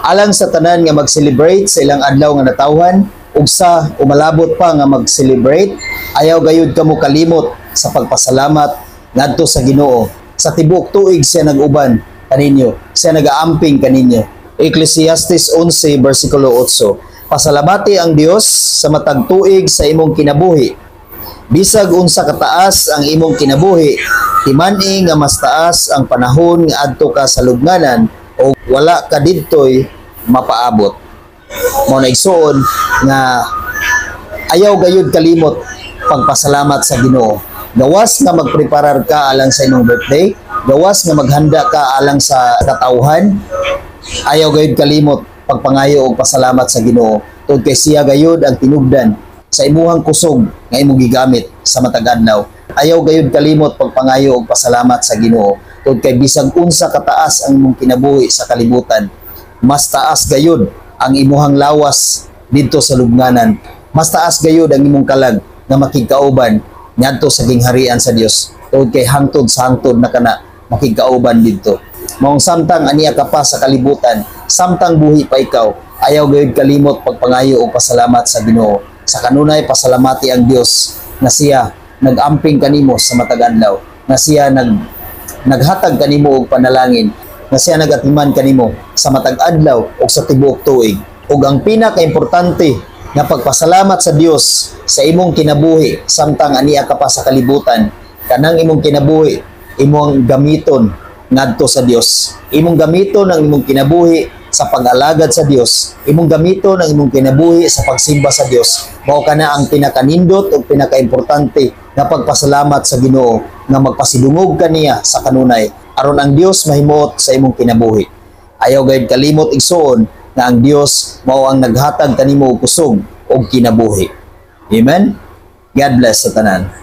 Alang sa tanan nga mag-celebrate sa ilang adlaw nga natawhan, ug sa umalabot pa nga mag-celebrate, ayaw gayud kamo kalimot sa pagpasalamat ngadto sa Ginoo. Sa tibuok tuig siya nag-uban kaninyo, siya nag-aamping kaninyo. Ecclesiastes 11 versikulo 8. Pasalamati ang Dios sa matag tuig sa imong kinabuhi. Bisag unsa kataas ang imong kinabuhi, timani nga mas taas ang panahon nga adto ka sa lubnganan o wala ka didtoy mapaabot. Mao na igsuon nga ayaw gayud kalimot pagpasalamat sa Ginoo. Gawas nga magpreparar ka alang sa imong birthday, gawas nga maghanda ka alang sa katawhan, ayaw gayud kalimot pagpangayo og pasalamat sa Ginoo. Tungod kay siya gayud ang tinubdan sa imuhang kusog nga imong gigamit sa matag adlaw. Ayaw gayud kalimot pagpangayo og pasalamat sa Ginoo. Tungod kay bisag unsa kataas ang imong kinabuhi sa kalibutan, mas taas gayud ang imuhang lawas didto sa lubnganan. Mas taas gayud ang imong kalag nga makigkauban ngadto sa gingharian sa Dios. Tungod kay hangtod sa hangtod na kana makigkauban didto. Maong samtang aniya ka pa sa kalibutan, samtang buhi pa ikaw, ayaw gayud kalimot pagpangayo og pasalamat sa Ginoo. Sa kanunay pasalamati ang Dios na siya nag-amping kanimo sa matag adlaw, na siya naghatag kanimo og panalangin, na siya nagatiman kanimo sa matag adlaw o sa tibuok tuig. Ug ang pinaka-importante nga pagpasalamat sa Dios sa imong kinabuhi samtang aniya ka pa sa kalibutan, kanang imong kinabuhi imong gamiton ngadto sa Dios. Imong gamiton ang imong kinabuhi sa pag-alagad sa Dios. Imong gamiton ang imong kinabuhi sa pagsimba sa Dios. Mao kana ang pinakanindot ug pinaka-importante nga pagpasalamat sa Ginoo nga magpasidungog kaniya sa kanunay aron ang Dios mahimuot sa imong kinabuhi. Ayaw gayud kalimot igsuon nga ang Dios mao ang naghatag kanimo og kusog og kinabuhi. Amen. God bless sa tanan.